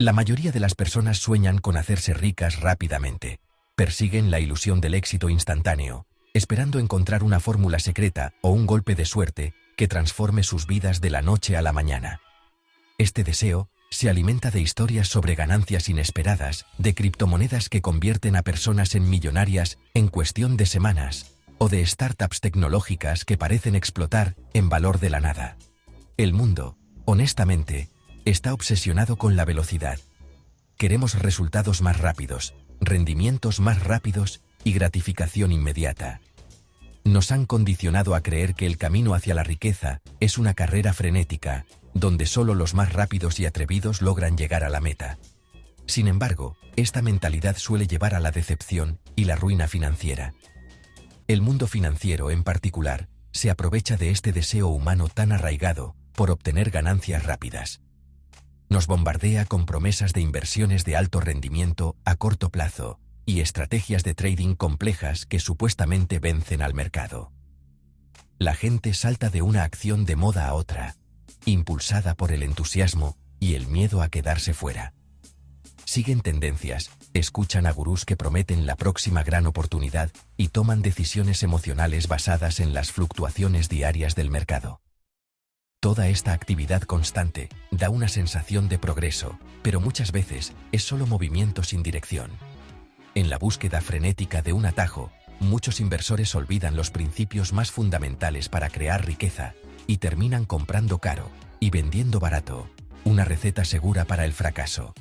La mayoría de las personas sueñan con hacerse ricas rápidamente. Persiguen la ilusión del éxito instantáneo, esperando encontrar una fórmula secreta o un golpe de suerte que transforme sus vidas de la noche a la mañana. Este deseo se alimenta de historias sobre ganancias inesperadas, de criptomonedas que convierten a personas en millonarias en cuestión de semanas, o de startups tecnológicas que parecen explotar en valor de la nada. El mundo, honestamente, está obsesionado con la velocidad. Queremos resultados más rápidos, rendimientos más rápidos y gratificación inmediata. Nos han condicionado a creer que el camino hacia la riqueza es una carrera frenética, donde solo los más rápidos y atrevidos logran llegar a la meta. Sin embargo, esta mentalidad suele llevar a la decepción y la ruina financiera. El mundo financiero, en particular, se aprovecha de este deseo humano tan arraigado por obtener ganancias rápidas. Nos bombardea con promesas de inversiones de alto rendimiento a corto plazo y estrategias de trading complejas que supuestamente vencen al mercado. La gente salta de una acción de moda a otra, impulsada por el entusiasmo y el miedo a quedarse fuera. Siguen tendencias, escuchan a gurús que prometen la próxima gran oportunidad y toman decisiones emocionales basadas en las fluctuaciones diarias del mercado. Toda esta actividad constante da una sensación de progreso, pero muchas veces es solo movimiento sin dirección. En la búsqueda frenética de un atajo, muchos inversores olvidan los principios más fundamentales para crear riqueza y terminan comprando caro y vendiendo barato, una receta segura para el fracaso.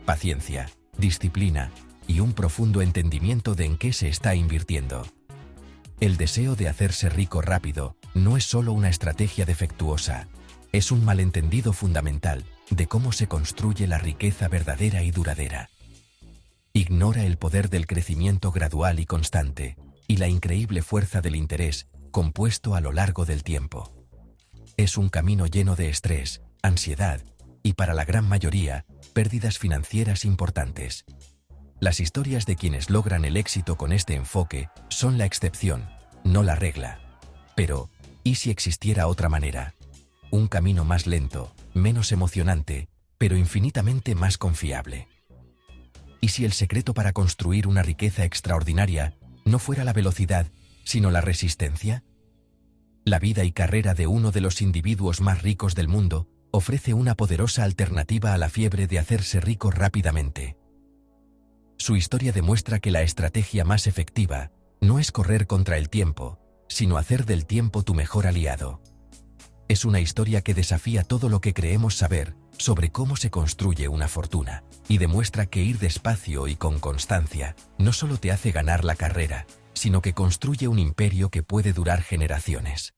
Paciencia, disciplina y un profundo entendimiento de en qué se está invirtiendo. El deseo de hacerse rico rápido no es solo una estrategia defectuosa, es un malentendido fundamental de cómo se construye la riqueza verdadera y duradera. Ignora el poder del crecimiento gradual y constante, y la increíble fuerza del interés compuesto a lo largo del tiempo. Es un camino lleno de estrés, ansiedad y, para la gran mayoría, pérdidas financieras importantes. Las historias de quienes logran el éxito con este enfoque son la excepción, no la regla. Pero, ¿y si existiera otra manera? Un camino más lento, menos emocionante, pero infinitamente más confiable. ¿Y si el secreto para construir una riqueza extraordinaria no fuera la velocidad, sino la resistencia? La vida y carrera de uno de los individuos más ricos del mundo ofrece una poderosa alternativa a la fiebre de hacerse rico rápidamente. Su historia demuestra que la estrategia más efectiva no es correr contra el tiempo, sino hacer del tiempo tu mejor aliado. Es una historia que desafía todo lo que creemos saber sobre cómo se construye una fortuna, y demuestra que ir despacio y con constancia no solo te hace ganar la carrera, sino que construye un imperio que puede durar generaciones.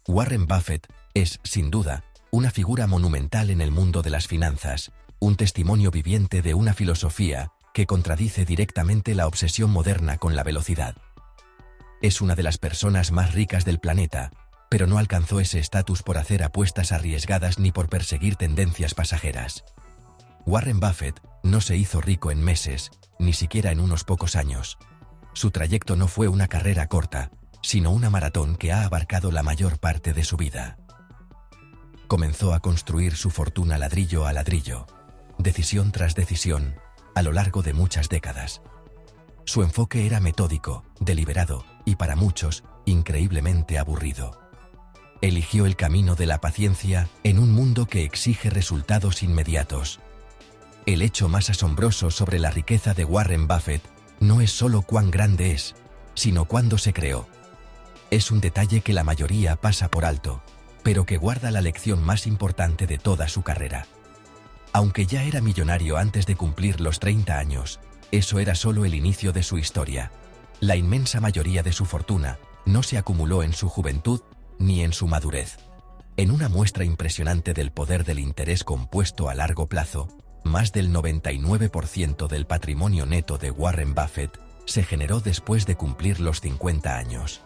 Warren Buffett es, sin duda, una figura monumental en el mundo de las finanzas, un testimonio viviente de una filosofía que contradice directamente la obsesión moderna con la velocidad. Es una de las personas más ricas del planeta, pero no alcanzó ese estatus por hacer apuestas arriesgadas ni por perseguir tendencias pasajeras. Warren Buffett no se hizo rico en meses, ni siquiera en unos pocos años. Su trayecto no fue una carrera corta, sino una maratón que ha abarcado la mayor parte de su vida. Comenzó a construir su fortuna ladrillo a ladrillo, decisión tras decisión, a lo largo de muchas décadas. Su enfoque era metódico, deliberado y, para muchos, increíblemente aburrido. Eligió el camino de la paciencia en un mundo que exige resultados inmediatos. El hecho más asombroso sobre la riqueza de Warren Buffett no es solo cuán grande es, sino cuándo se creó. Es un detalle que la mayoría pasa por alto, pero que guarda la lección más importante de toda su carrera. Aunque ya era millonario antes de cumplir los 30 años, eso era solo el inicio de su historia. La inmensa mayoría de su fortuna no se acumuló en su juventud ni en su madurez. En una muestra impresionante del poder del interés compuesto a largo plazo, más del 99% del patrimonio neto de Warren Buffett se generó después de cumplir los 50 años.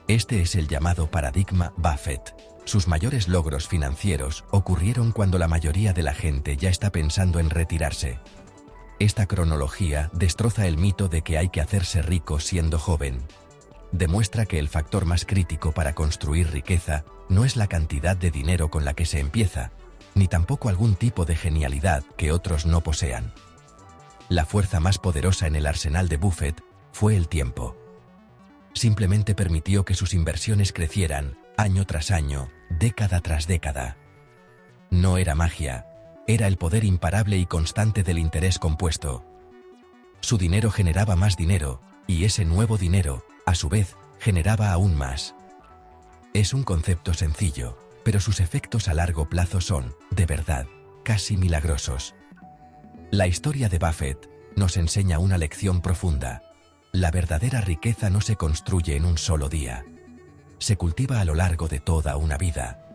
Este es el llamado paradigma Buffett. Sus mayores logros financieros ocurrieron cuando la mayoría de la gente ya está pensando en retirarse. Esta cronología destroza el mito de que hay que hacerse rico siendo joven. demuestra que el factor más crítico para construir riqueza no es la cantidad de dinero con la que se empieza, ni tampoco algún tipo de genialidad que otros no posean. La fuerza más poderosa en el arsenal de Buffett fue el tiempo. Simplemente permitió que sus inversiones crecieran, año tras año, década tras década. No era magia, era el poder imparable y constante del interés compuesto. Su dinero generaba más dinero, y ese nuevo dinero, a su vez, generaba aún más. Es un concepto sencillo, pero sus efectos a largo plazo son, de verdad, casi milagrosos. La historia de Buffett nos enseña una lección profunda. La verdadera riqueza no se construye en un solo día. Se cultiva a lo largo de toda una vida.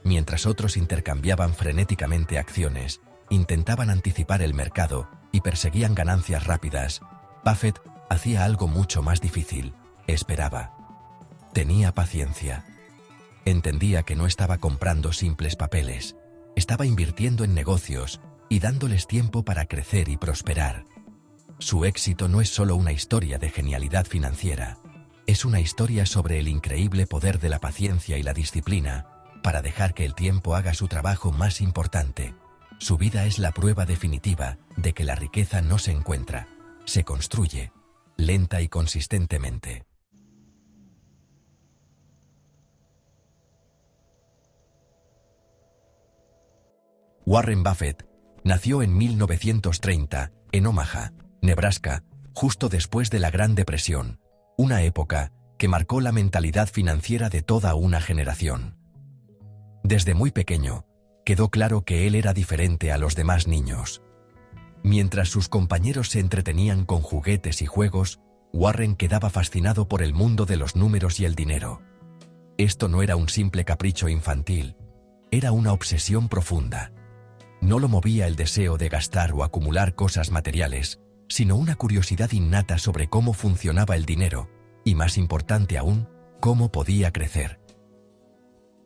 Mientras otros intercambiaban frenéticamente acciones, intentaban anticipar el mercado y perseguían ganancias rápidas, Buffett hacía algo mucho más difícil: esperaba. Tenía paciencia. Entendía que no estaba comprando simples papeles, estaba invirtiendo en negocios y dándoles tiempo para crecer y prosperar. Su éxito no es solo una historia de genialidad financiera, es una historia sobre el increíble poder de la paciencia y la disciplina para dejar que el tiempo haga su trabajo más importante. Su vida es la prueba definitiva de que la riqueza no se encuentra, se construye, lenta y consistentemente. Warren Buffett nació en 1930, en Omaha, Nebraska, justo después de la Gran Depresión, una época que marcó la mentalidad financiera de toda una generación. Desde muy pequeño, quedó claro que él era diferente a los demás niños. Mientras sus compañeros se entretenían con juguetes y juegos, Warren quedaba fascinado por el mundo de los números y el dinero. Esto no era un simple capricho infantil, era una obsesión profunda. No lo movía el deseo de gastar o acumular cosas materiales, sino una curiosidad innata sobre cómo funcionaba el dinero, y más importante aún, cómo podía crecer.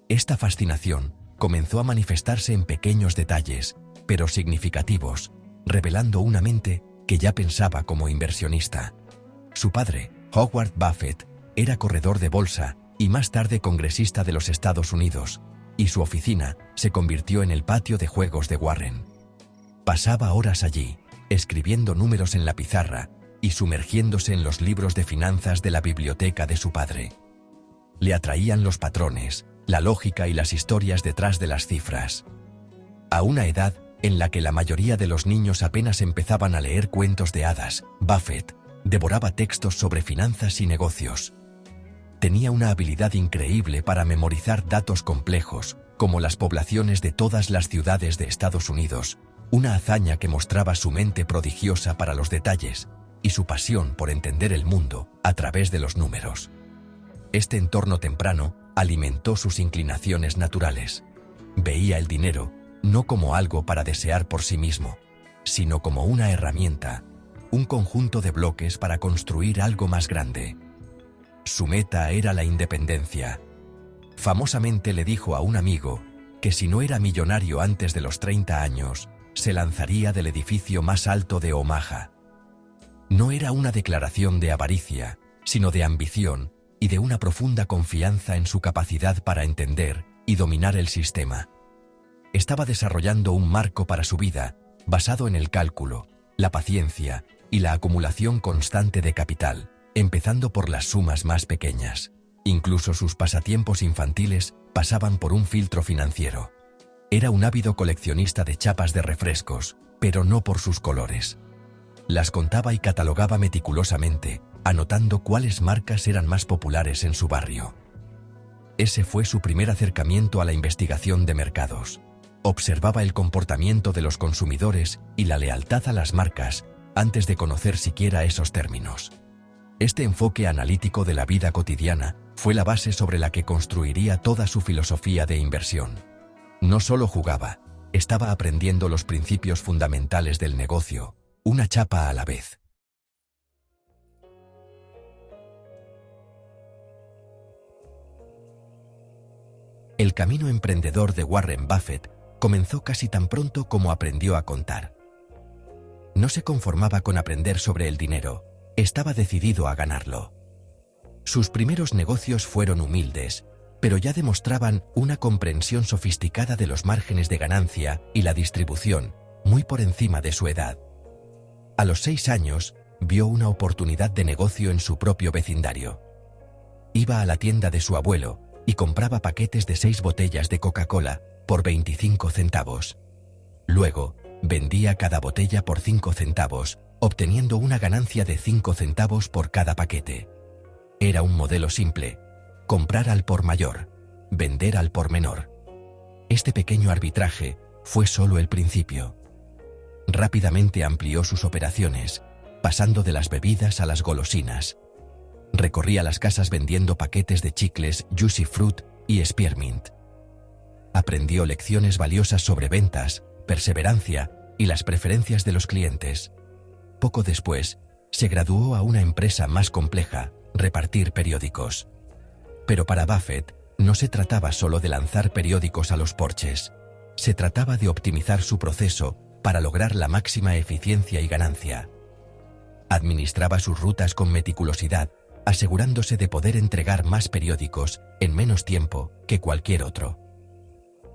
Esta fascinación comenzó a manifestarse en pequeños detalles, pero significativos, revelando una mente que ya pensaba como inversionista. Su padre, Howard Buffett, era corredor de bolsa y más tarde congresista de los Estados Unidos, y su oficina se convirtió en el patio de juegos de Warren. Pasaba horas allí, escribiendo números en la pizarra y sumergiéndose en los libros de finanzas de la biblioteca de su padre. Le atraían los patrones, la lógica y las historias detrás de las cifras. A una edad en la que la mayoría de los niños apenas empezaban a leer cuentos de hadas, Buffett devoraba textos sobre finanzas y negocios. Tenía una habilidad increíble para memorizar datos complejos, como las poblaciones de todas las ciudades de Estados Unidos, una hazaña que mostraba su mente prodigiosa para los detalles y su pasión por entender el mundo a través de los números. Este entorno temprano alimentó sus inclinaciones naturales. Veía el dinero no como algo para desear por sí mismo, sino como una herramienta, un conjunto de bloques para construir algo más grande. Su meta era la independencia. Famosamente le dijo a un amigo que si no era millonario antes de los 30 años, se lanzaría del edificio más alto de Omaha. No era una declaración de avaricia, sino de ambición y de una profunda confianza en su capacidad para entender y dominar el sistema. Estaba desarrollando un marco para su vida, basado en el cálculo, la paciencia y la acumulación constante de capital, empezando por las sumas más pequeñas. Incluso sus pasatiempos infantiles pasaban por un filtro financiero. Era un ávido coleccionista de chapas de refrescos, pero no por sus colores. Las contaba y catalogaba meticulosamente, anotando cuáles marcas eran más populares en su barrio. Ese fue su primer acercamiento a la investigación de mercados. Observaba el comportamiento de los consumidores y la lealtad a las marcas antes de conocer siquiera esos términos. Este enfoque analítico de la vida cotidiana fue la base sobre la que construiría toda su filosofía de inversión. No solo jugaba, estaba aprendiendo los principios fundamentales del negocio, una chapa a la vez. El camino emprendedor de Warren Buffett comenzó casi tan pronto como aprendió a contar. No se conformaba con aprender sobre el dinero, estaba decidido a ganarlo. Sus primeros negocios fueron humildes, pero ya demostraban una comprensión sofisticada de los márgenes de ganancia y la distribución, muy por encima de su edad. A los 6 años, vio una oportunidad de negocio en su propio vecindario. Iba a la tienda de su abuelo y compraba paquetes de 6 botellas de Coca-Cola por 25 centavos. Luego, vendía cada botella por 5 centavos, obteniendo una ganancia de 5 centavos por cada paquete. Era un modelo simple: comprar al por mayor, vender al por menor. Este pequeño arbitraje fue solo el principio. Rápidamente amplió sus operaciones, pasando de las bebidas a las golosinas. Recorría las casas vendiendo paquetes de chicles Juicy Fruit y Spearmint. Aprendió lecciones valiosas sobre ventas, perseverancia y las preferencias de los clientes. Poco después, se graduó a una empresa más compleja: repartir periódicos. Pero para Buffett, no se trataba solo de lanzar periódicos a los porches. Se trataba de optimizar su proceso para lograr la máxima eficiencia y ganancia. Administraba sus rutas con meticulosidad, asegurándose de poder entregar más periódicos en menos tiempo que cualquier otro.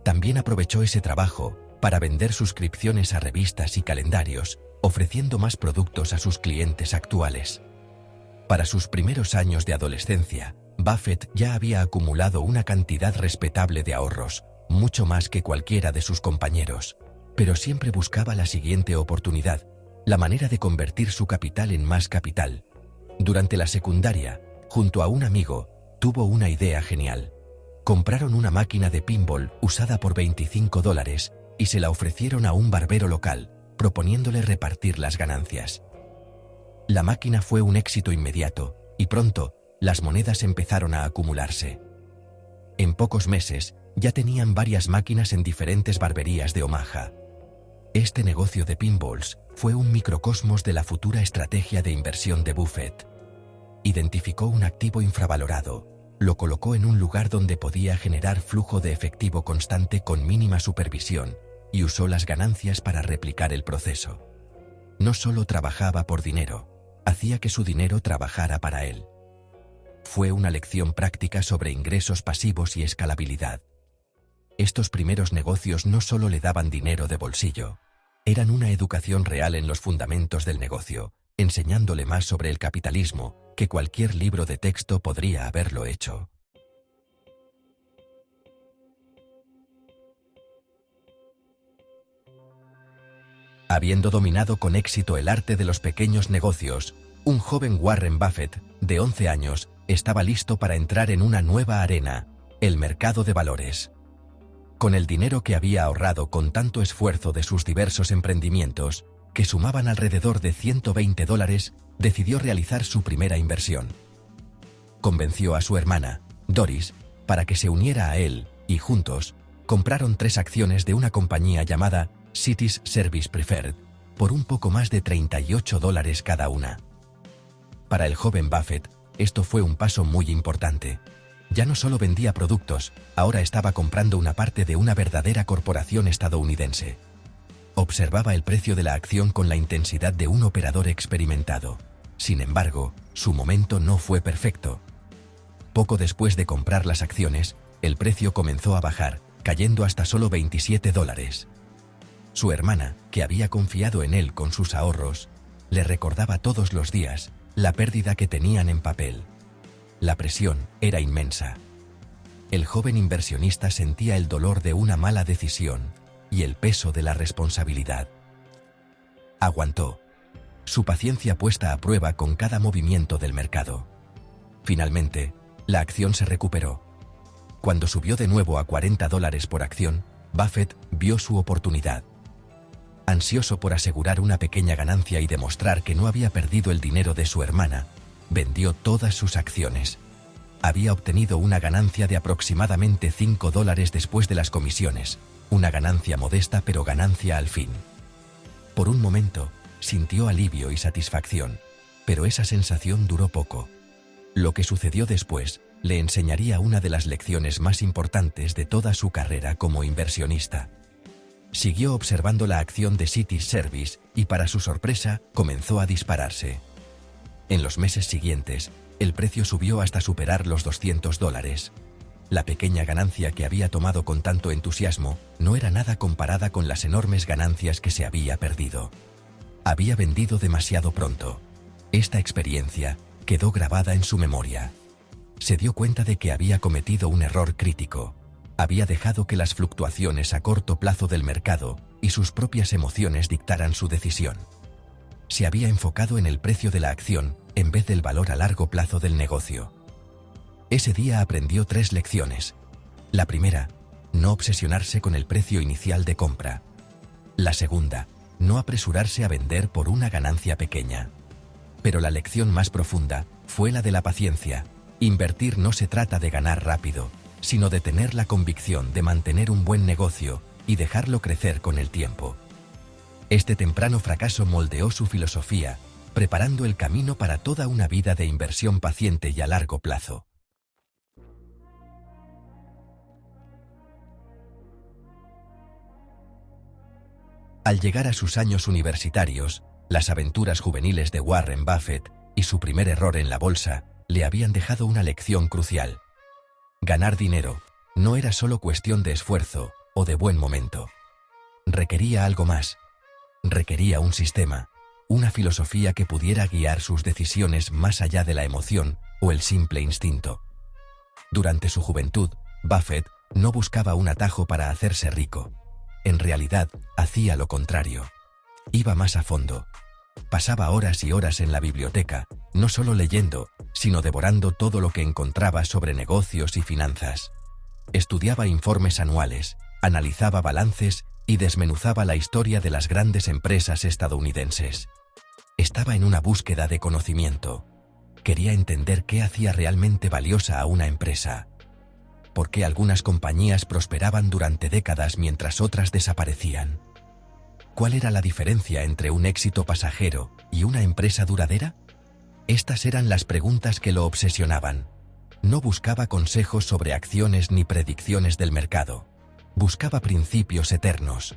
También aprovechó ese trabajo para vender suscripciones a revistas y calendarios, ofreciendo más productos a sus clientes actuales. Para sus primeros años de adolescencia, Buffett ya había acumulado una cantidad respetable de ahorros, mucho más que cualquiera de sus compañeros, pero siempre buscaba la siguiente oportunidad, la manera de convertir su capital en más capital. Durante la secundaria, junto a un amigo, tuvo una idea genial. Compraron una máquina de pinball usada por $25 y se la ofrecieron a un barbero local, proponiéndole repartir las ganancias. La máquina fue un éxito inmediato, y pronto, las monedas empezaron a acumularse. En pocos meses, ya tenían varias máquinas en diferentes barberías de Omaha. Este negocio de pinballs fue un microcosmos de la futura estrategia de inversión de Buffett. Identificó un activo infravalorado, lo colocó en un lugar donde podía generar flujo de efectivo constante con mínima supervisión, y usó las ganancias para replicar el proceso. No solo trabajaba por dinero, hacía que su dinero trabajara para él. Fue una lección práctica sobre ingresos pasivos y escalabilidad. Estos primeros negocios no solo le daban dinero de bolsillo, eran una educación real en los fundamentos del negocio, enseñándole más sobre el capitalismo que cualquier libro de texto podría haberlo hecho. Habiendo dominado con éxito el arte de los pequeños negocios, un joven Warren Buffett, de 11 años, estaba listo para entrar en una nueva arena, el mercado de valores. Con el dinero que había ahorrado con tanto esfuerzo de sus diversos emprendimientos, que sumaban alrededor de $120, decidió realizar su primera inversión. Convenció a su hermana, Doris, para que se uniera a él, y juntos, compraron 3 acciones de una compañía llamada Cities Service Preferred, por un poco más de $38 cada una. Para el joven Buffett, esto fue un paso muy importante. Ya no solo vendía productos, ahora estaba comprando una parte de una verdadera corporación estadounidense. Observaba el precio de la acción con la intensidad de un operador experimentado. Sin embargo, su momento no fue perfecto. Poco después de comprar las acciones, el precio comenzó a bajar, cayendo hasta solo $27. Su hermana, que había confiado en él con sus ahorros, le recordaba todos los días la pérdida que tenían en papel. La presión era inmensa. El joven inversionista sentía el dolor de una mala decisión y el peso de la responsabilidad. Aguantó, su paciencia puesta a prueba con cada movimiento del mercado. Finalmente, la acción se recuperó. Cuando subió de nuevo a $40 por acción, Buffett vio su oportunidad. Ansioso por asegurar una pequeña ganancia y demostrar que no había perdido el dinero de su hermana, vendió todas sus acciones. Había obtenido una ganancia de aproximadamente $5 después de las comisiones, una ganancia modesta pero ganancia al fin. Por un momento, sintió alivio y satisfacción, pero esa sensación duró poco. Lo que sucedió después le enseñaría una de las lecciones más importantes de toda su carrera como inversionista. Siguió observando la acción de Cities Service y, para su sorpresa, comenzó a dispararse. En los meses siguientes, El precio subió hasta superar los $200. La pequeña ganancia que había tomado con tanto entusiasmo no era nada comparada con las enormes ganancias que se había perdido. Había vendido demasiado pronto. Esta experiencia quedó grabada en su memoria. Se dio cuenta de que había cometido un error crítico. Había dejado que las fluctuaciones a corto plazo del mercado y sus propias emociones dictaran su decisión. Se había enfocado en el precio de la acción en vez del valor a largo plazo del negocio. Ese día aprendió 3 lecciones. La primera, no obsesionarse con el precio inicial de compra. La segunda, no apresurarse a vender por una ganancia pequeña. Pero la lección más profunda fue la de la paciencia. Invertir no se trata de ganar rápido, sino de tener la convicción de mantener un buen negocio y dejarlo crecer con el tiempo. Este temprano fracaso moldeó su filosofía, preparando el camino para toda una vida de inversión paciente y a largo plazo. Al llegar a sus años universitarios, las aventuras juveniles de Warren Buffett y su primer error en la bolsa le habían dejado una lección crucial. Ganar dinero no era solo cuestión de esfuerzo o de buen momento. Requería algo más. Requería un sistema, una filosofía que pudiera guiar sus decisiones más allá de la emoción o el simple instinto. Durante su juventud, Buffett no buscaba un atajo para hacerse rico. En realidad, hacía lo contrario. Iba más a fondo. Pasaba horas y horas en la biblioteca, no solo leyendo, sino devorando todo lo que encontraba sobre negocios y finanzas. Estudiaba informes anuales, analizaba balances y desmenuzaba la historia de las grandes empresas estadounidenses. Estaba en una búsqueda de conocimiento. Quería entender qué hacía realmente valiosa a una empresa. ¿Por qué algunas compañías prosperaban durante décadas mientras otras desaparecían? ¿Cuál era la diferencia entre un éxito pasajero y una empresa duradera? Estas eran las preguntas que lo obsesionaban. No buscaba consejos sobre acciones ni predicciones del mercado. Buscaba principios eternos.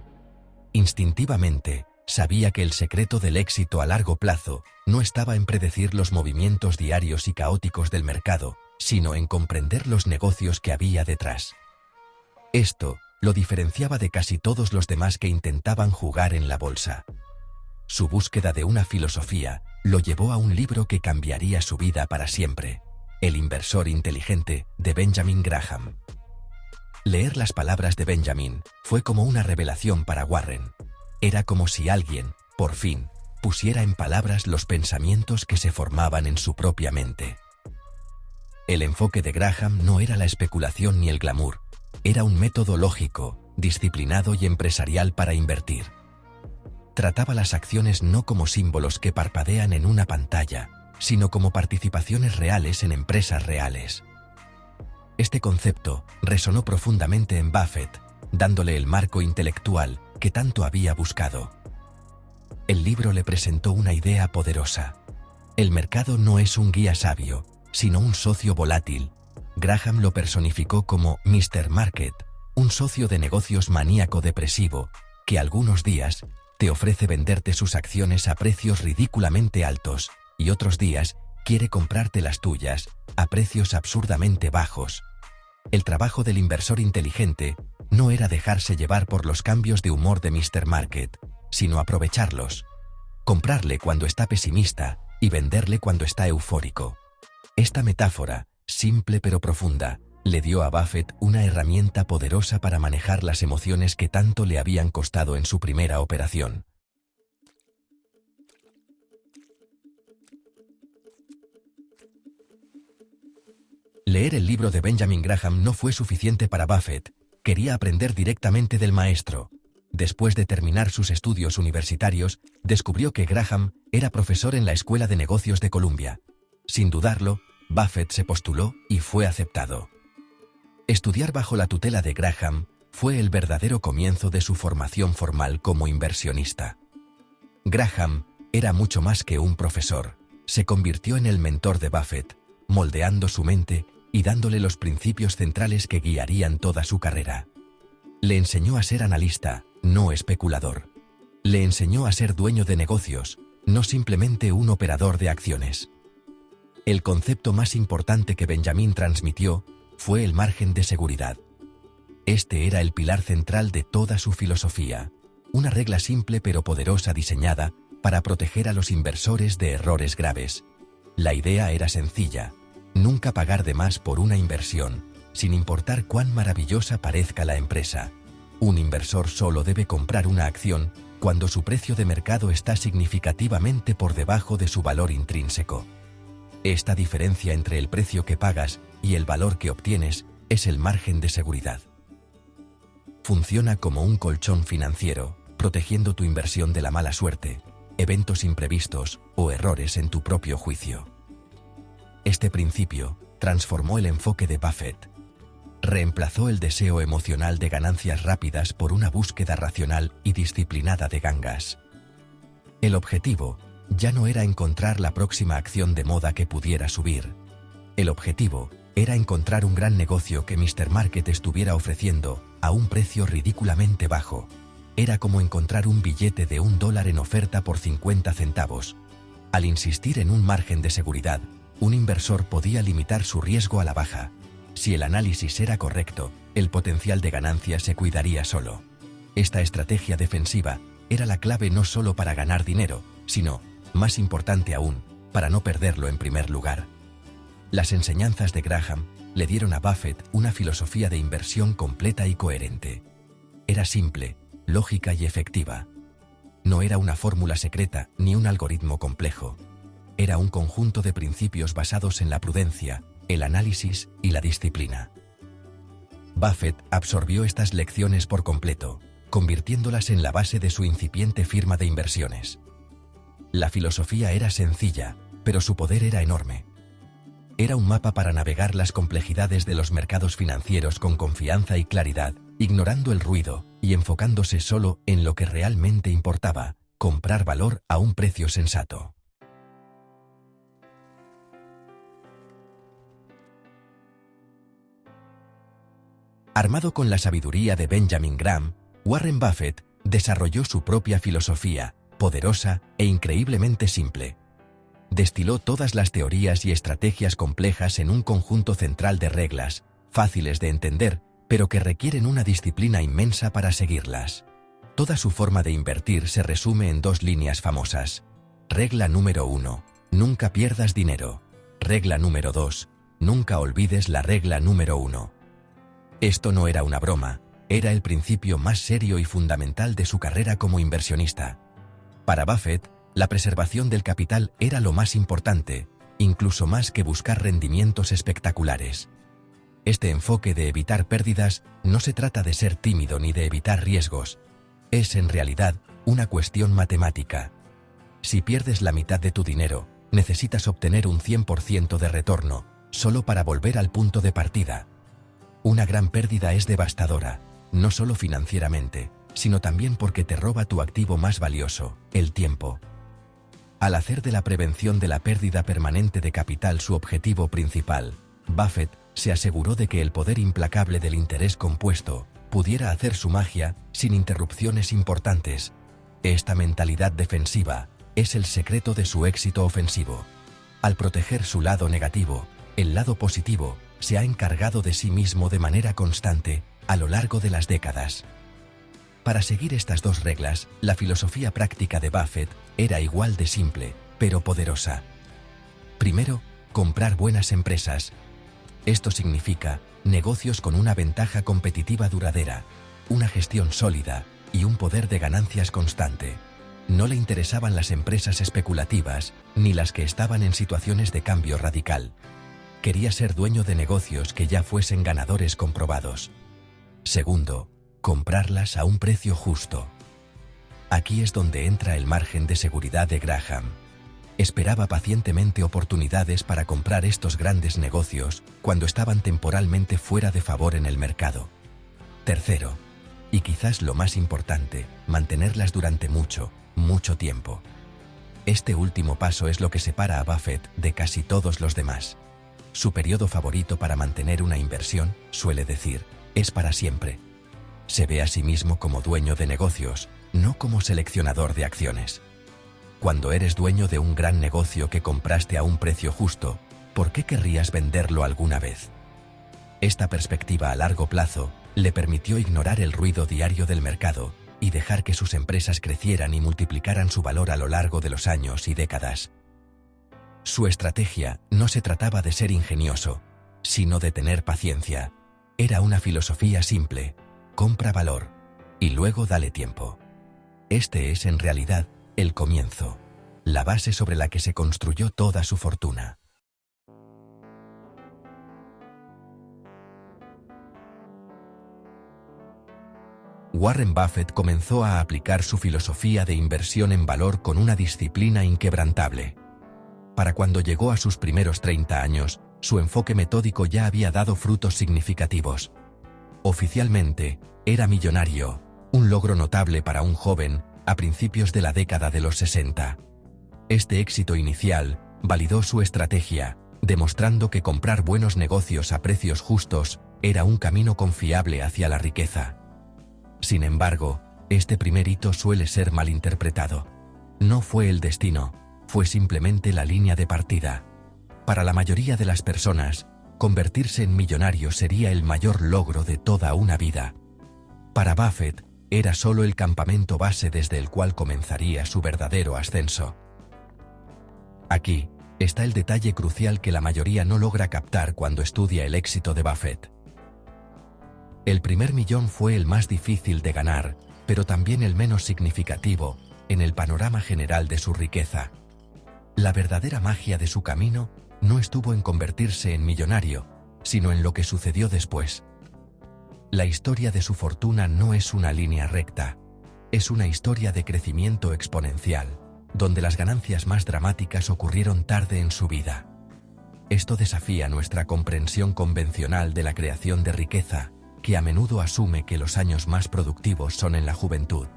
Instintivamente, sabía que el secreto del éxito a largo plazo no estaba en predecir los movimientos diarios y caóticos del mercado, sino en comprender los negocios que había detrás. Esto lo diferenciaba de casi todos los demás que intentaban jugar en la bolsa. Su búsqueda de una filosofía lo llevó a un libro que cambiaría su vida para siempre: El inversor inteligente, de Benjamin Graham. Leer las palabras de Benjamin fue como una revelación para Warren. Era como si alguien, por fin, pusiera en palabras los pensamientos que se formaban en su propia mente. El enfoque de Graham no era la especulación ni el glamour, era un método lógico, disciplinado y empresarial para invertir. Trataba las acciones no como símbolos que parpadean en una pantalla, sino como participaciones reales en empresas reales. Este concepto resonó profundamente en Buffett, dándole el marco intelectual que tanto había buscado. El libro le presentó una idea poderosa. El mercado no es un guía sabio, sino un socio volátil. Graham lo personificó como Mr. Market, un socio de negocios maníaco depresivo, que algunos días te ofrece venderte sus acciones a precios ridículamente altos, y otros días quiere comprarte las tuyas a precios absurdamente bajos. El trabajo del inversor inteligente no era dejarse llevar por los cambios de humor de Mr. Market, sino aprovecharlos. Comprarle cuando está pesimista y venderle cuando está eufórico. Esta metáfora, simple pero profunda, le dio a Buffett una herramienta poderosa para manejar las emociones que tanto le habían costado en su primera operación. Leer el libro de Benjamin Graham no fue suficiente para Buffett. Quería aprender directamente del maestro. Después de terminar sus estudios universitarios, descubrió que Graham era profesor en la Escuela de Negocios de Columbia. Sin dudarlo, Buffett se postuló y fue aceptado. Estudiar bajo la tutela de Graham fue el verdadero comienzo de su formación formal como inversionista. Graham era mucho más que un profesor. Se convirtió en el mentor de Buffett, moldeando su mente y dándole los principios centrales que guiarían toda su carrera. Le enseñó a ser analista, no especulador. Le enseñó a ser dueño de negocios, no simplemente un operador de acciones. El concepto más importante que Benjamin transmitió fue el margen de seguridad. Este era el pilar central de toda su filosofía, una regla simple pero poderosa diseñada para proteger a los inversores de errores graves. La idea era sencilla: nunca pagar de más por una inversión, sin importar cuán maravillosa parezca la empresa. Un inversor solo debe comprar una acción cuando su precio de mercado está significativamente por debajo de su valor intrínseco. Esta diferencia entre el precio que pagas y el valor que obtienes es el margen de seguridad. Funciona como un colchón financiero, protegiendo tu inversión de la mala suerte, eventos imprevistos o errores en tu propio juicio. Este principio transformó el enfoque de Buffett. Reemplazó el deseo emocional de ganancias rápidas por una búsqueda racional y disciplinada de gangas. El objetivo ya no era encontrar la próxima acción de moda que pudiera subir. El objetivo era encontrar un gran negocio que Mr. Market estuviera ofreciendo a un precio ridículamente bajo. Era como encontrar un billete de $1 en oferta por 50 centavos. Al insistir en un margen de seguridad, un inversor podía limitar su riesgo a la baja. Si el análisis era correcto, el potencial de ganancia se cuidaría solo. Esta estrategia defensiva era la clave no solo para ganar dinero, sino, más importante aún, para no perderlo en primer lugar. Las enseñanzas de Graham le dieron a Buffett una filosofía de inversión completa y coherente. Era simple, lógica y efectiva. No era una fórmula secreta ni un algoritmo complejo. Era un conjunto de principios basados en la prudencia, el análisis y la disciplina. Buffett absorbió estas lecciones por completo, convirtiéndolas en la base de su incipiente firma de inversiones. La filosofía era sencilla, pero su poder era enorme. Era un mapa para navegar las complejidades de los mercados financieros con confianza y claridad, ignorando el ruido y enfocándose solo en lo que realmente importaba: comprar valor a un precio sensato. Armado con la sabiduría de Benjamin Graham, Warren Buffett desarrolló su propia filosofía, poderosa e increíblemente simple. Destiló todas las teorías y estrategias complejas en un conjunto central de reglas, fáciles de entender, pero que requieren una disciplina inmensa para seguirlas. Toda su forma de invertir se resume en 2 líneas famosas. Regla número 1: nunca pierdas dinero. Regla número 2: nunca olvides la regla número 1. Esto no era una broma, era el principio más serio y fundamental de su carrera como inversionista. Para Buffett, la preservación del capital era lo más importante, incluso más que buscar rendimientos espectaculares. Este enfoque de evitar pérdidas no se trata de ser tímido ni de evitar riesgos. Es en realidad una cuestión matemática. Si pierdes la mitad de tu dinero, necesitas obtener un 100% de retorno, solo para volver al punto de partida. Una gran pérdida es devastadora, no solo financieramente, sino también porque te roba tu activo más valioso, el tiempo. Al hacer de la prevención de la pérdida permanente de capital su objetivo principal, Buffett se aseguró de que el poder implacable del interés compuesto pudiera hacer su magia sin interrupciones importantes. Esta mentalidad defensiva es el secreto de su éxito ofensivo. Al proteger su lado negativo, el lado positivo se ha encargado de sí mismo de manera constante a lo largo de las décadas. Para seguir estas 2 reglas, la filosofía práctica de Buffett era igual de simple, pero poderosa. Primero, comprar buenas empresas. Esto significa negocios con una ventaja competitiva duradera, una gestión sólida y un poder de ganancias constante. No le interesaban las empresas especulativas, ni las que estaban en situaciones de cambio radical. Quería ser dueño de negocios que ya fuesen ganadores comprobados. Segundo, comprarlas a un precio justo. Aquí es donde entra el margen de seguridad de Graham. Esperaba pacientemente oportunidades para comprar estos grandes negocios cuando estaban temporalmente fuera de favor en el mercado. Tercero, y quizás lo más importante, mantenerlas durante mucho tiempo. Este último paso es lo que separa a Buffett de casi todos los demás. Su periodo favorito para mantener una inversión, suele decir, es para siempre. Se ve a sí mismo como dueño de negocios, no como seleccionador de acciones. Cuando eres dueño de un gran negocio que compraste a un precio justo, ¿por qué querrías venderlo alguna vez? Esta perspectiva a largo plazo le permitió ignorar el ruido diario del mercado y dejar que sus empresas crecieran y multiplicaran su valor a lo largo de los años y décadas. Su estrategia no se trataba de ser ingenioso, sino de tener paciencia. Era una filosofía simple: compra valor y luego dale tiempo. Este es en realidad el comienzo, la base sobre la que se construyó toda su fortuna. Warren Buffett comenzó a aplicar su filosofía de inversión en valor con una disciplina inquebrantable. Para cuando llegó a sus primeros 30 años, su enfoque metódico ya había dado frutos significativos. Oficialmente, era millonario, un logro notable para un joven a principios de la década de los 60. Este éxito inicial validó su estrategia, demostrando que comprar buenos negocios a precios justos era un camino confiable hacia la riqueza. Sin embargo, este primer hito suele ser malinterpretado. No fue el destino, fue simplemente la línea de partida. Para la mayoría de las personas, convertirse en millonario sería el mayor logro de toda una vida. Para Buffett, era solo el campamento base desde el cual comenzaría su verdadero ascenso. Aquí está el detalle crucial que la mayoría no logra captar cuando estudia el éxito de Buffett. El primer millón fue el más difícil de ganar, pero también el menos significativo en el panorama general de su riqueza. La verdadera magia de su camino no estuvo en convertirse en millonario, sino en lo que sucedió después. La historia de su fortuna no es una línea recta, es una historia de crecimiento exponencial, donde las ganancias más dramáticas ocurrieron tarde en su vida. Esto desafía nuestra comprensión convencional de la creación de riqueza, que a menudo asume que los años más productivos son en la juventud.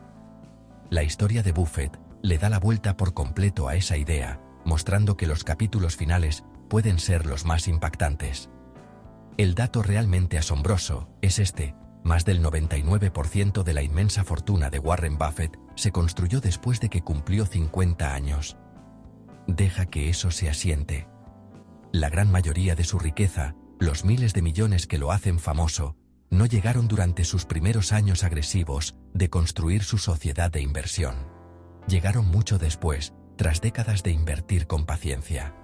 La historia de Buffett le da la vuelta por completo a esa idea, mostrando que los capítulos finales pueden ser los más impactantes. El dato realmente asombroso es este: más del 99% de la inmensa fortuna de Warren Buffett se construyó después de que cumplió 50 años. Deja que eso se asiente. La gran mayoría de su riqueza, los miles de millones que lo hacen famoso, no llegaron durante sus primeros años agresivos de construir su sociedad de inversión. Llegaron mucho después, tras décadas de invertir con paciencia.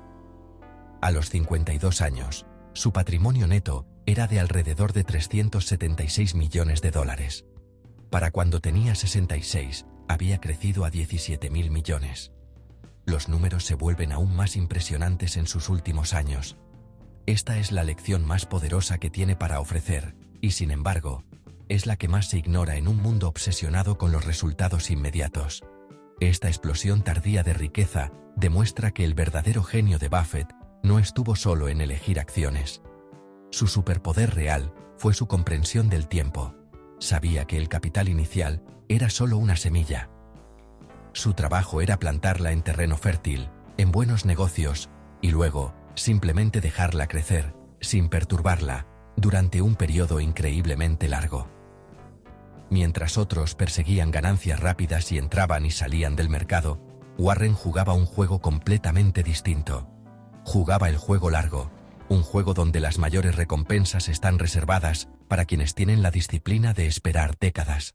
A los 52 años, su patrimonio neto era de alrededor de 376 millones de dólares. Para cuando tenía 66, había crecido a 17.000 millones. Los números se vuelven aún más impresionantes en sus últimos años. Esta es la lección más poderosa que tiene para ofrecer, y sin embargo, es la que más se ignora en un mundo obsesionado con los resultados inmediatos. Esta explosión tardía de riqueza demuestra que el verdadero genio de Buffett no estuvo solo en elegir acciones. Su superpoder real fue su comprensión del tiempo. Sabía que el capital inicial era solo una semilla. Su trabajo era plantarla en terreno fértil, en buenos negocios, y luego, simplemente dejarla crecer, sin perturbarla, durante un periodo increíblemente largo. Mientras otros perseguían ganancias rápidas y entraban y salían del mercado, Warren jugaba un juego completamente distinto. Jugaba el juego largo, un juego donde las mayores recompensas están reservadas para quienes tienen la disciplina de esperar décadas.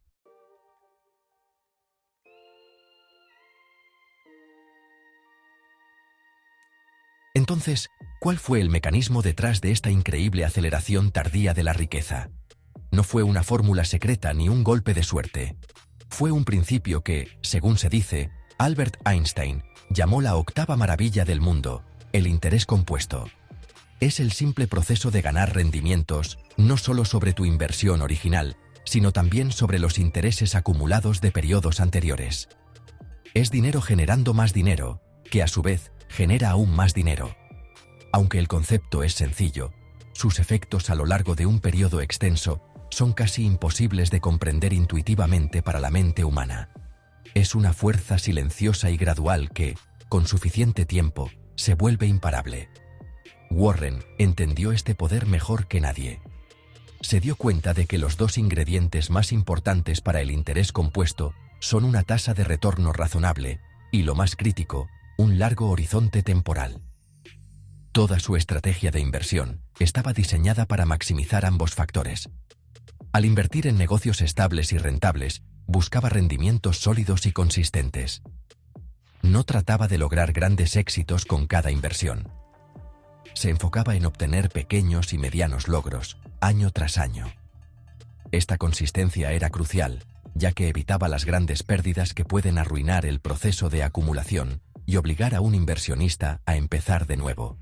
Entonces, ¿cuál fue el mecanismo detrás de esta increíble aceleración tardía de la riqueza? No fue una fórmula secreta ni un golpe de suerte. Fue un principio que, según se dice, Albert Einstein llamó la octava maravilla del mundo, el interés compuesto. Es el simple proceso de ganar rendimientos, no solo sobre tu inversión original, sino también sobre los intereses acumulados de periodos anteriores. Es dinero generando más dinero, que a su vez genera aún más dinero. Aunque el concepto es sencillo, sus efectos a lo largo de un periodo extenso son casi imposibles de comprender intuitivamente para la mente humana. Es una fuerza silenciosa y gradual que, con suficiente tiempo, se vuelve imparable. Warren entendió este poder mejor que nadie. Se dio cuenta de que los dos ingredientes más importantes para el interés compuesto son una tasa de retorno razonable y, lo más crítico, un largo horizonte temporal. Toda su estrategia de inversión estaba diseñada para maximizar ambos factores. Al invertir en negocios estables y rentables, buscaba rendimientos sólidos y consistentes. No trataba de lograr grandes éxitos con cada inversión. Se enfocaba en obtener pequeños y medianos logros, año tras año. Esta consistencia era crucial, ya que evitaba las grandes pérdidas que pueden arruinar el proceso de acumulación y obligar a un inversionista a empezar de nuevo.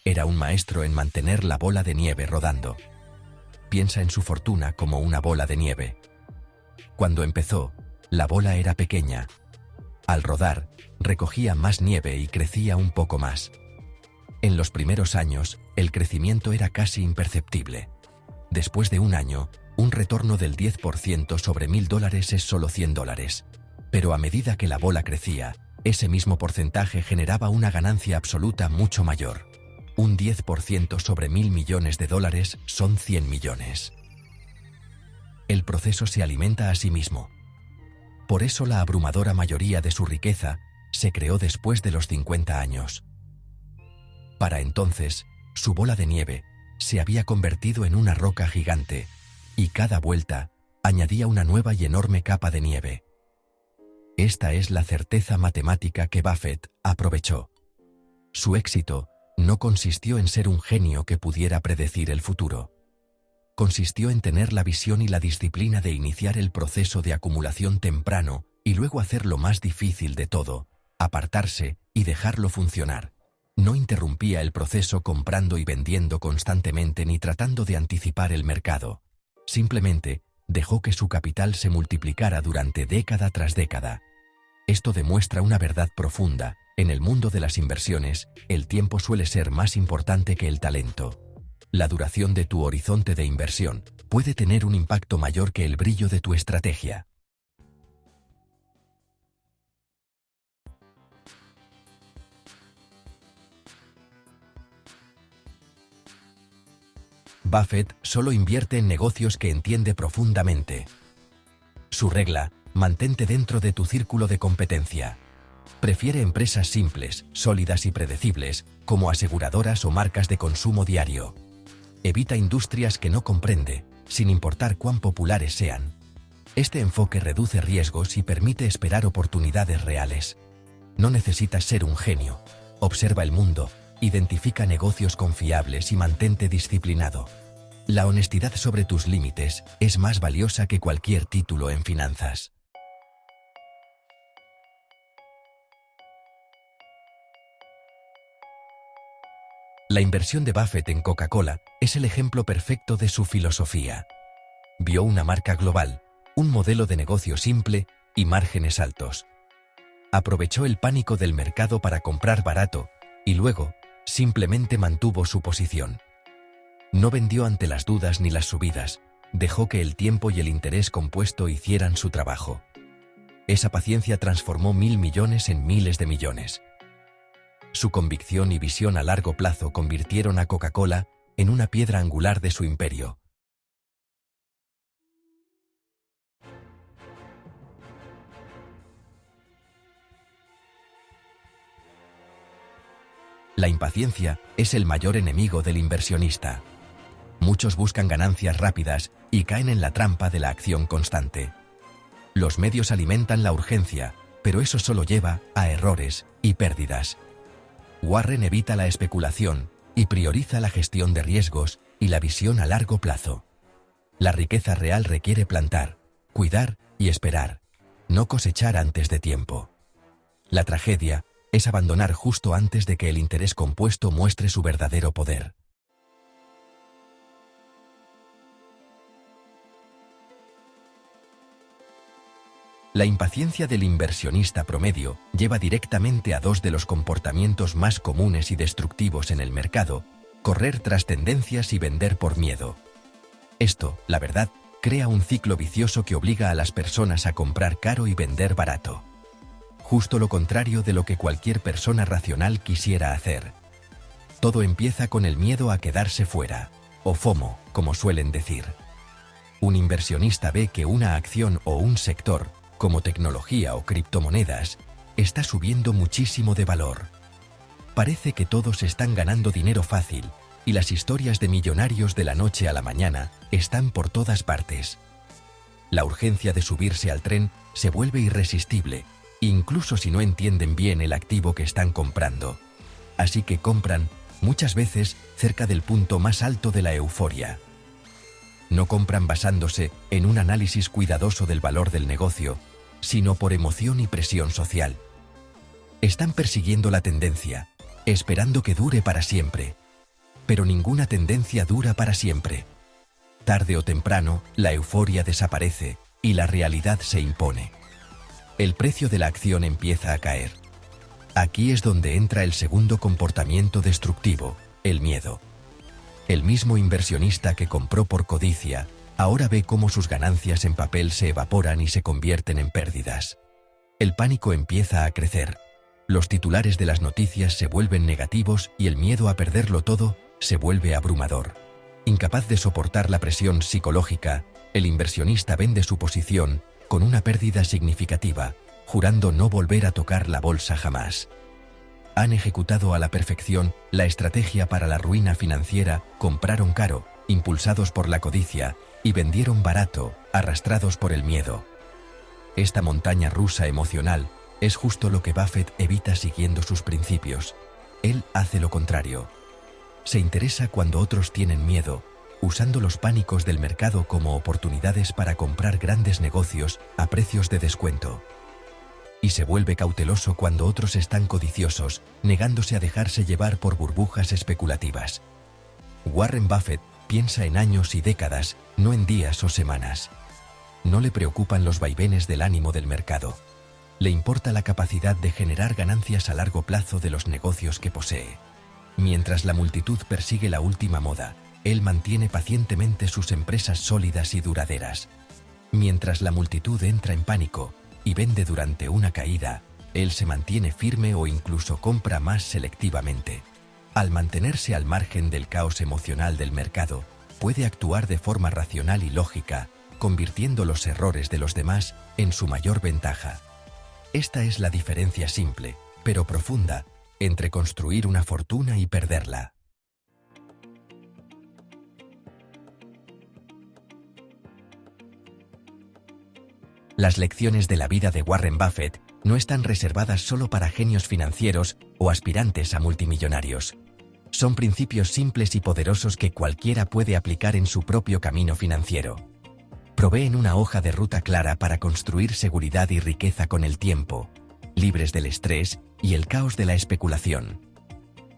Era un maestro en mantener la bola de nieve rodando. Piensa en su fortuna como una bola de nieve. Cuando empezó, la bola era pequeña. Al rodar, recogía más nieve y crecía un poco más. En los primeros años, el crecimiento era casi imperceptible. Después de un año, un retorno del 10% sobre $1.000 es solo $100. Pero a medida que la bola crecía, ese mismo porcentaje generaba una ganancia absoluta mucho mayor. Un 10% sobre $1.000 millones son 100 millones. El proceso se alimenta a sí mismo. Por eso la abrumadora mayoría de su riqueza se creó después de los 50 años. Para entonces, su bola de nieve se había convertido en una roca gigante, y cada vuelta añadía una nueva y enorme capa de nieve. Esta es la certeza matemática que Buffett aprovechó. Su éxito no consistió en ser un genio que pudiera predecir el futuro. Consistió en tener la visión y la disciplina de iniciar el proceso de acumulación temprano y luego hacer lo más difícil de todo, apartarse y dejarlo funcionar. No interrumpía el proceso comprando y vendiendo constantemente ni tratando de anticipar el mercado. Simplemente dejó que su capital se multiplicara durante década tras década. Esto demuestra una verdad profunda. En el mundo de las inversiones, el tiempo suele ser más importante que el talento. La duración de tu horizonte de inversión puede tener un impacto mayor que el brillo de tu estrategia. Buffett solo invierte en negocios que entiende profundamente. Su regla: mantente dentro de tu círculo de competencia. Prefiere empresas simples, sólidas y predecibles, como aseguradoras o marcas de consumo diario. Evita industrias que no comprende, sin importar cuán populares sean. Este enfoque reduce riesgos y permite esperar oportunidades reales. No necesitas ser un genio. Observa el mundo, identifica negocios confiables y mantente disciplinado. La honestidad sobre tus límites es más valiosa que cualquier título en finanzas. La inversión de Buffett en Coca-Cola es el ejemplo perfecto de su filosofía. Vio una marca global, un modelo de negocio simple y márgenes altos. Aprovechó el pánico del mercado para comprar barato y luego simplemente mantuvo su posición. No vendió ante las dudas ni las subidas, dejó que el tiempo y el interés compuesto hicieran su trabajo. Esa paciencia transformó $1.000 millones en miles de millones. Su convicción y visión a largo plazo convirtieron a Coca-Cola en una piedra angular de su imperio. La impaciencia es el mayor enemigo del inversionista. Muchos buscan ganancias rápidas y caen en la trampa de la acción constante. Los medios alimentan la urgencia, pero eso solo lleva a errores y pérdidas. Warren evita la especulación y prioriza la gestión de riesgos y la visión a largo plazo. La riqueza real requiere plantar, cuidar y esperar, no cosechar antes de tiempo. La tragedia es abandonar justo antes de que el interés compuesto muestre su verdadero poder. La impaciencia del inversionista promedio lleva directamente a dos de los comportamientos más comunes y destructivos en el mercado: correr tras tendencias y vender por miedo. Esto, la verdad, crea un ciclo vicioso que obliga a las personas a comprar caro y vender barato. Justo lo contrario de lo que cualquier persona racional quisiera hacer. Todo empieza con el miedo a quedarse fuera, o FOMO, como suelen decir. Un inversionista ve que una acción o un sector, como tecnología o criptomonedas, está subiendo muchísimo de valor. Parece que todos están ganando dinero fácil, y las historias de millonarios de la noche a la mañana están por todas partes. La urgencia de subirse al tren se vuelve irresistible, incluso si no entienden bien el activo que están comprando. Así que compran, muchas veces, cerca del punto más alto de la euforia. No compran basándose en un análisis cuidadoso del valor del negocio, sino por emoción y presión social. Están persiguiendo la tendencia, esperando que dure para siempre. Pero ninguna tendencia dura para siempre. Tarde o temprano, la euforia desaparece y la realidad se impone. El precio de la acción empieza a caer. Aquí es donde entra el segundo comportamiento destructivo, el miedo. El mismo inversionista que compró por codicia, ahora ve cómo sus ganancias en papel se evaporan y se convierten en pérdidas. El pánico empieza a crecer. Los titulares de las noticias se vuelven negativos y el miedo a perderlo todo se vuelve abrumador. Incapaz de soportar la presión psicológica, el inversionista vende su posición con una pérdida significativa, jurando no volver a tocar la bolsa jamás. Han ejecutado a la perfección la estrategia para la ruina financiera, compraron caro, impulsados por la codicia, y vendieron barato, arrastrados por el miedo. Esta montaña rusa emocional es justo lo que Buffett evita siguiendo sus principios. Él hace lo contrario. Se interesa cuando otros tienen miedo, usando los pánicos del mercado como oportunidades para comprar grandes negocios a precios de descuento. Y se vuelve cauteloso cuando otros están codiciosos, negándose a dejarse llevar por burbujas especulativas. Warren Buffett piensa en años y décadas, no en días o semanas. No le preocupan los vaivenes del ánimo del mercado. Le importa la capacidad de generar ganancias a largo plazo de los negocios que posee. Mientras la multitud persigue la última moda, él mantiene pacientemente sus empresas sólidas y duraderas. Mientras la multitud entra en pánico y vende durante una caída, él se mantiene firme o incluso compra más selectivamente. Al mantenerse al margen del caos emocional del mercado, puede actuar de forma racional y lógica, convirtiendo los errores de los demás en su mayor ventaja. Esta es la diferencia simple, pero profunda, entre construir una fortuna y perderla. Las lecciones de la vida de Warren Buffett no están reservadas solo para genios financieros o aspirantes a multimillonarios. Son principios simples y poderosos que cualquiera puede aplicar en su propio camino financiero. Proveen una hoja de ruta clara para construir seguridad y riqueza con el tiempo, libres del estrés y el caos de la especulación.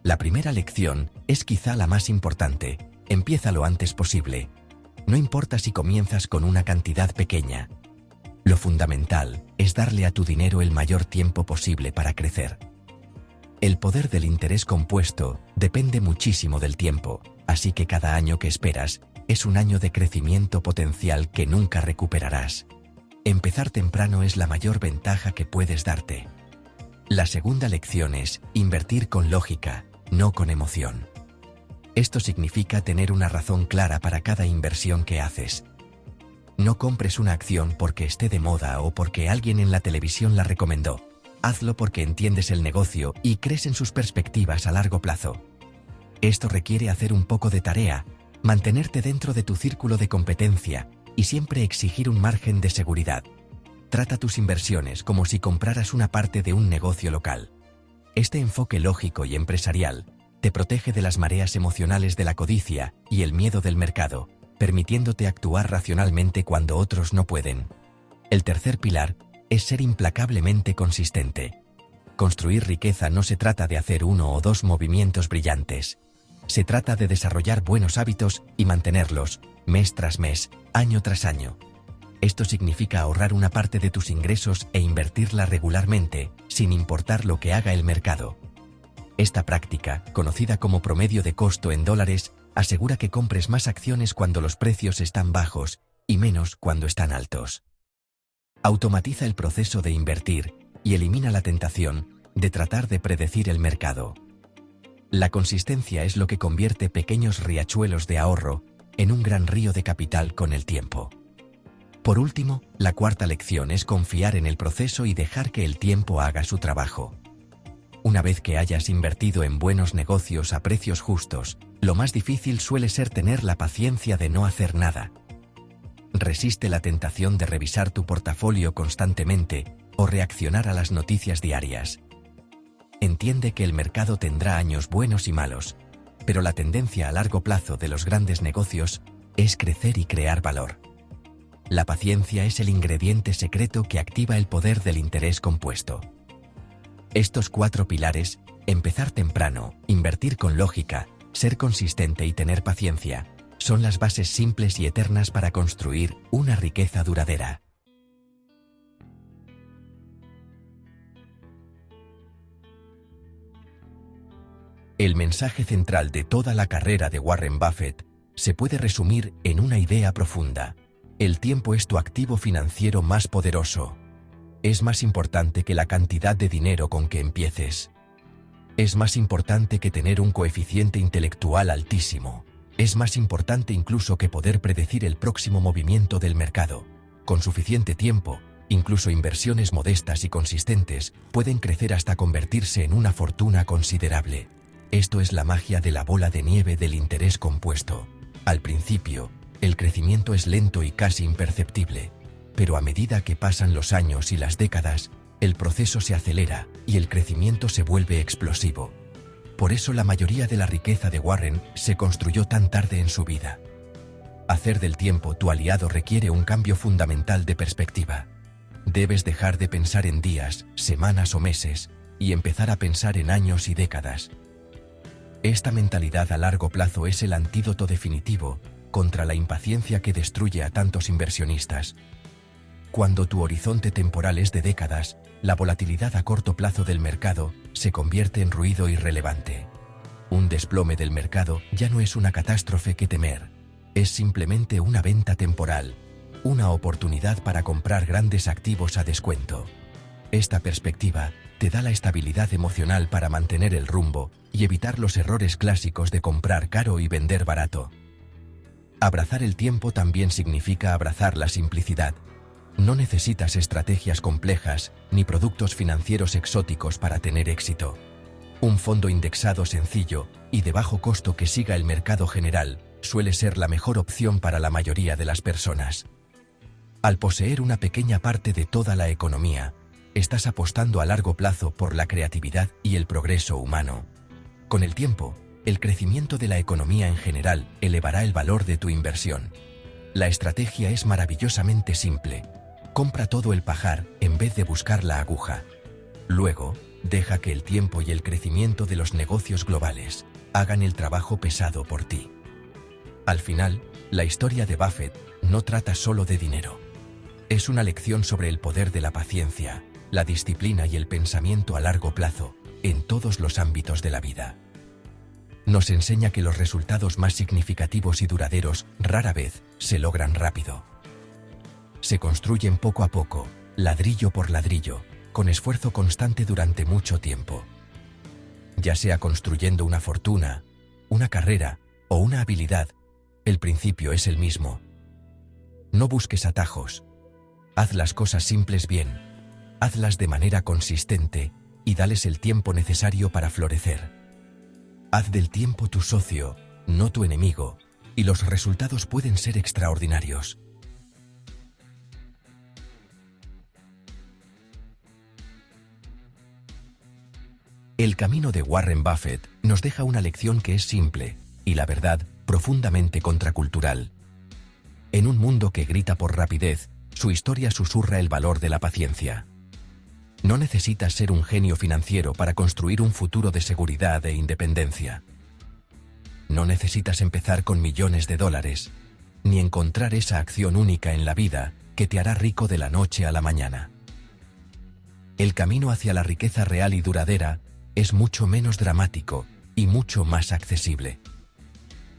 La primera lección es quizá la más importante: empieza lo antes posible. No importa si comienzas con una cantidad pequeña. Lo fundamental es darle a tu dinero el mayor tiempo posible para crecer. El poder del interés compuesto depende muchísimo del tiempo, así que cada año que esperas es un año de crecimiento potencial que nunca recuperarás. Empezar temprano es la mayor ventaja que puedes darte. La segunda lección es invertir con lógica, no con emoción. Esto significa tener una razón clara para cada inversión que haces. No compres una acción porque esté de moda o porque alguien en la televisión la recomendó. Hazlo porque entiendes el negocio y crees en sus perspectivas a largo plazo. Esto requiere hacer un poco de tarea, mantenerte dentro de tu círculo de competencia y siempre exigir un margen de seguridad. Trata tus inversiones como si compraras una parte de un negocio local. Este enfoque lógico y empresarial te protege de las mareas emocionales de la codicia y el miedo del mercado, permitiéndote actuar racionalmente cuando otros no pueden. El tercer pilar es ser implacablemente consistente. Construir riqueza no se trata de hacer uno o dos movimientos brillantes. Se trata de desarrollar buenos hábitos y mantenerlos, mes tras mes, año tras año. Esto significa ahorrar una parte de tus ingresos e invertirla regularmente, sin importar lo que haga el mercado. Esta práctica, conocida como promedio de costo en dólares, asegura que compres más acciones cuando los precios están bajos y menos cuando están altos. Automatiza el proceso de invertir y elimina la tentación de tratar de predecir el mercado. La consistencia es lo que convierte pequeños riachuelos de ahorro en un gran río de capital con el tiempo. Por último, la cuarta lección es confiar en el proceso y dejar que el tiempo haga su trabajo. Una vez que hayas invertido en buenos negocios a precios justos, lo más difícil suele ser tener la paciencia de no hacer nada. Resiste la tentación de revisar tu portafolio constantemente o reaccionar a las noticias diarias. Entiende que el mercado tendrá años buenos y malos, pero la tendencia a largo plazo de los grandes negocios es crecer y crear valor. La paciencia es el ingrediente secreto que activa el poder del interés compuesto. Estos 4 pilares, empezar temprano, invertir con lógica, ser consistente y tener paciencia, son las bases simples y eternas para construir una riqueza duradera. El mensaje central de toda la carrera de Warren Buffett se puede resumir en una idea profunda. El tiempo es tu activo financiero más poderoso. Es más importante que la cantidad de dinero con que empieces. Es más importante que tener un coeficiente intelectual altísimo. Es más importante incluso que poder predecir el próximo movimiento del mercado. Con suficiente tiempo, incluso inversiones modestas y consistentes pueden crecer hasta convertirse en una fortuna considerable. Esto es la magia de la bola de nieve del interés compuesto. Al principio, el crecimiento es lento y casi imperceptible, pero a medida que pasan los años y las décadas, el proceso se acelera y el crecimiento se vuelve explosivo. Por eso la mayoría de la riqueza de Warren se construyó tan tarde en su vida. Hacer del tiempo tu aliado requiere un cambio fundamental de perspectiva. Debes dejar de pensar en días, semanas o meses, y empezar a pensar en años y décadas. Esta mentalidad a largo plazo es el antídoto definitivo contra la impaciencia que destruye a tantos inversionistas. Cuando tu horizonte temporal es de décadas, la volatilidad a corto plazo del mercado se convierte en ruido irrelevante. Un desplome del mercado ya no es una catástrofe que temer, es simplemente una venta temporal, una oportunidad para comprar grandes activos a descuento. Esta perspectiva te da la estabilidad emocional para mantener el rumbo y evitar los errores clásicos de comprar caro y vender barato. Abrazar el tiempo también significa abrazar la simplicidad. No necesitas estrategias complejas ni productos financieros exóticos para tener éxito. Un fondo indexado sencillo y de bajo costo que siga el mercado general suele ser la mejor opción para la mayoría de las personas. Al poseer una pequeña parte de toda la economía, estás apostando a largo plazo por la creatividad y el progreso humano. Con el tiempo, el crecimiento de la economía en general elevará el valor de tu inversión. La estrategia es maravillosamente simple. Compra todo el pajar en vez de buscar la aguja. Luego, deja que el tiempo y el crecimiento de los negocios globales hagan el trabajo pesado por ti. Al final, la historia de Buffett no trata solo de dinero. Es una lección sobre el poder de la paciencia, la disciplina y el pensamiento a largo plazo en todos los ámbitos de la vida. Nos enseña que los resultados más significativos y duraderos rara vez se logran rápido. Se construyen poco a poco, ladrillo por ladrillo, con esfuerzo constante durante mucho tiempo. Ya sea construyendo una fortuna, una carrera o una habilidad, el principio es el mismo. No busques atajos. Haz las cosas simples bien. Hazlas de manera consistente y dales el tiempo necesario para florecer. Haz del tiempo tu socio, no tu enemigo, y los resultados pueden ser extraordinarios. El camino de Warren Buffett nos deja una lección que es simple, y la verdad, profundamente contracultural. En un mundo que grita por rapidez, su historia susurra el valor de la paciencia. No necesitas ser un genio financiero para construir un futuro de seguridad e independencia. No necesitas empezar con millones de dólares, ni encontrar esa acción única en la vida que te hará rico de la noche a la mañana. El camino hacia la riqueza real y duradera es mucho menos dramático y mucho más accesible.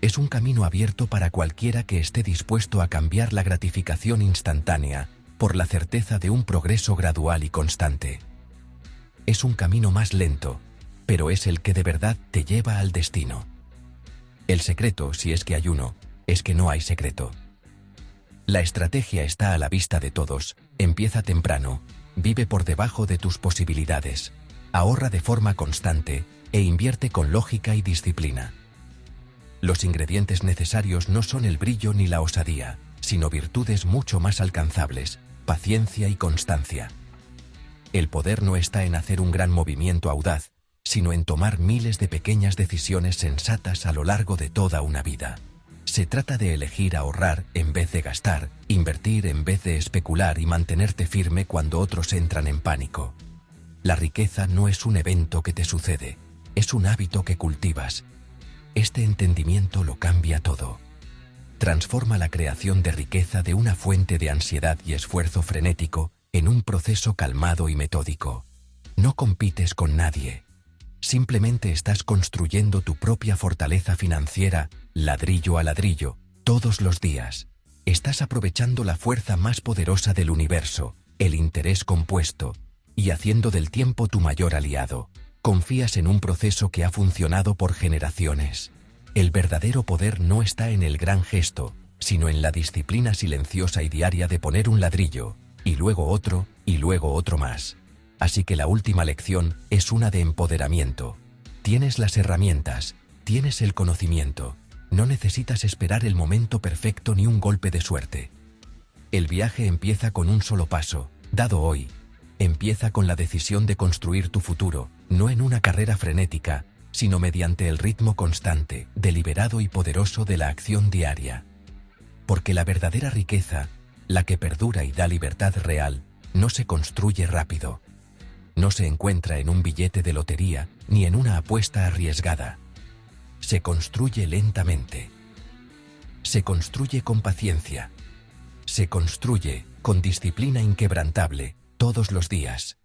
Es un camino abierto para cualquiera que esté dispuesto a cambiar la gratificación instantánea por la certeza de un progreso gradual y constante. Es un camino más lento, pero es el que de verdad te lleva al destino. El secreto, si es que hay uno, es que no hay secreto. La estrategia está a la vista de todos, empieza temprano, vive por debajo de tus posibilidades. Ahorra de forma constante e invierte con lógica y disciplina. Los ingredientes necesarios no son el brillo ni la osadía, sino virtudes mucho más alcanzables: paciencia y constancia. El poder no está en hacer un gran movimiento audaz, sino en tomar miles de pequeñas decisiones sensatas a lo largo de toda una vida. Se trata de elegir ahorrar en vez de gastar, invertir en vez de especular y mantenerte firme cuando otros entran en pánico. La riqueza no es un evento que te sucede, es un hábito que cultivas. Este entendimiento lo cambia todo. Transforma la creación de riqueza de una fuente de ansiedad y esfuerzo frenético en un proceso calmado y metódico. No compites con nadie. Simplemente estás construyendo tu propia fortaleza financiera, ladrillo a ladrillo, todos los días. Estás aprovechando la fuerza más poderosa del universo, el interés compuesto, y haciendo del tiempo tu mayor aliado. Confías en un proceso que ha funcionado por generaciones. El verdadero poder no está en el gran gesto, sino en la disciplina silenciosa y diaria de poner un ladrillo, y luego otro más. Así que la última lección es una de empoderamiento. Tienes las herramientas, tienes el conocimiento. No necesitas esperar el momento perfecto ni un golpe de suerte. El viaje empieza con un solo paso, dado hoy. Empieza con la decisión de construir tu futuro, no en una carrera frenética, sino mediante el ritmo constante, deliberado y poderoso de la acción diaria. Porque la verdadera riqueza, la que perdura y da libertad real, no se construye rápido. No se encuentra en un billete de lotería, ni en una apuesta arriesgada. Se construye lentamente. Se construye con paciencia. Se construye con disciplina inquebrantable, todos los días.